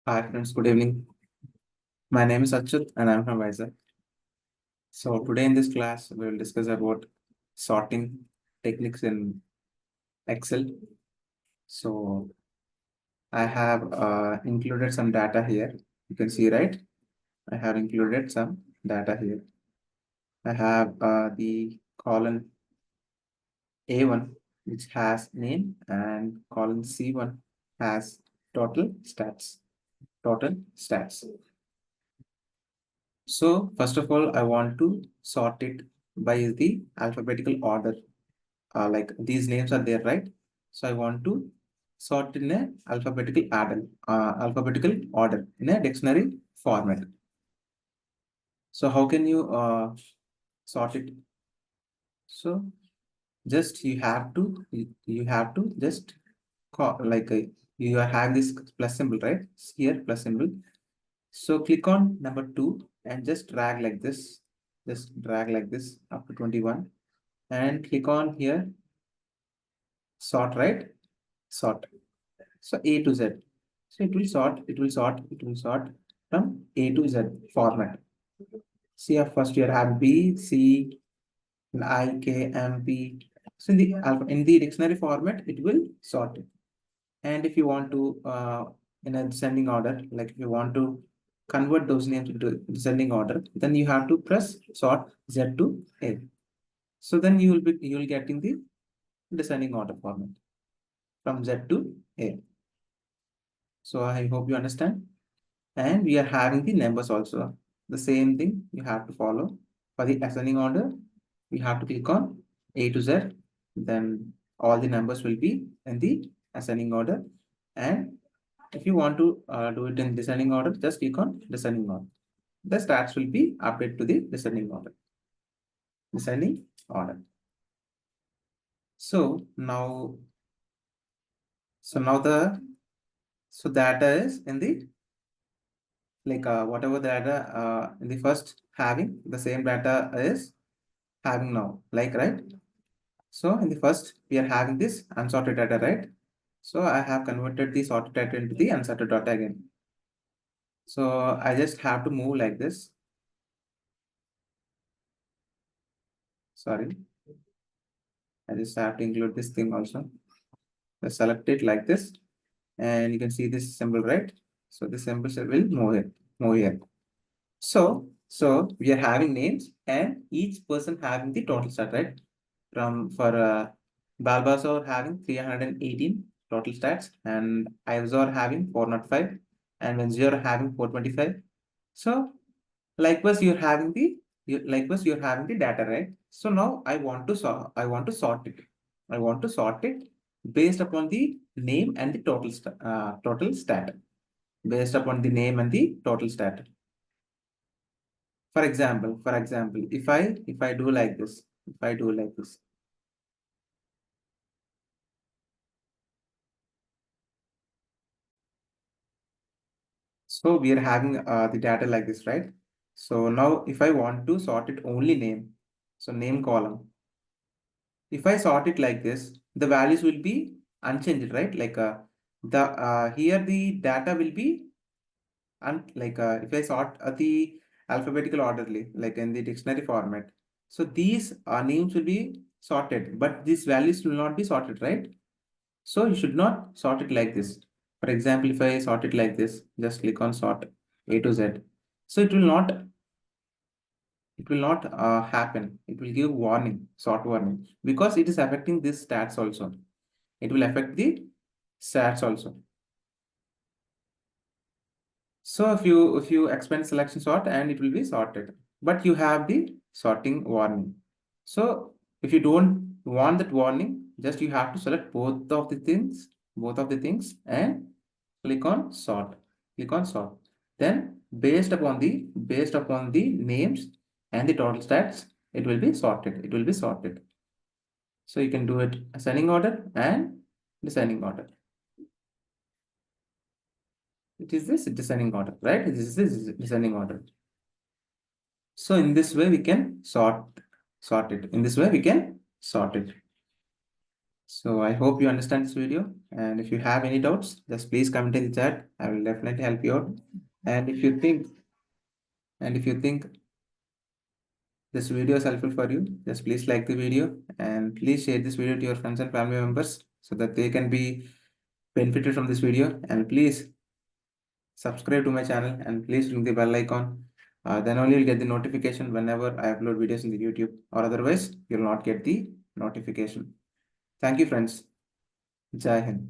Hi friends, good evening. My name is Achyut and I'm from Vizag. So today in this class, we will discuss about sorting techniques in Excel. So I have included some data here. You can see, right? I have included some data here. I have the column A1, which has name, and column C1 has total stats. Total stats. So first of all, I want to sort it by the alphabetical order. Like these names are there, right? So I want to sort in a alphabetical order in a dictionary format. So how can you sort it? So just you have to just call, like you have this plus symbol, right? Here plus symbol. So click on number 2 and just drag like this. Just drag like this up to 21 and click on here sort, right? Sort. So A to Z. So it will sort from A to Z format. See, first you have B, C, I, K, M, P. So in the dictionary format, it will sort it. And if you want to in a descending order, like if you want to convert those names into descending order, then you have to press sort Z to A. So then you will get in the descending order format from Z to A. So I hope you understand. And we are having the numbers also. The same thing you have to follow. For the ascending order, we have to click on A to Z. Then all the numbers will be in the ascending order. And if you want to do it in descending order, just click on descending order. The stats will be updated to the descending order. Descending order. So now, so data is in the like whatever data in the first having the same data is having now, like, right? So in the first we are having this unsorted data, right? So I have converted the sorted data into the unsorted data again. So I just have to move like this. Sorry, I just have to include this thing also. Just select it like this, and you can see this symbol, right? So this symbol will move here. So we are having names and each person having the total stat, right? For Balbazar having 318 total stats and Ivzor having 405 and Venzior having 425. So likewise you're having the data, right? So now I want to sort it. I want to sort it based upon the name and the total stat. Based upon the name and the total stat. For example, if I do like this, if I do like this. So we are having the data like this, right? So now if I want to sort it only name, so name column, if I sort it like this, the values will be unchanged, right? Like the here the data will be like if I sort the alphabetical orderly, like in the dictionary format. So these names will be sorted, but these values will not be sorted, right? So you should not sort it like this. For example, if I sort it like this, just click on sort A to Z. So it will not happen. It will give warning, sort warning, because it is affecting this stats also. It will affect the stats also. So if you expand selection sort and it will be sorted, but you have the sorting warning. So if you don't want that warning, just you have to select both of the things and click on sort. Click on sort. Then based upon the names and the total stats, it will be sorted. It will be sorted. So you can do it ascending order and descending order. It is this descending order, right? This is descending order. So in this way we can sort it. In this way we can sort it. So I hope you understand this video. And if you have any doubts, just please comment in the chat. I will definitely help you out. And if you think this video is helpful for you, just please like the video and please share this video to your friends and family members so that they can be benefited from this video. And please subscribe to my channel and please ring the bell icon. Then only you'll get the notification whenever I upload videos in the YouTube, or otherwise you'll not get the notification. Thank you, friends. Jai Hind.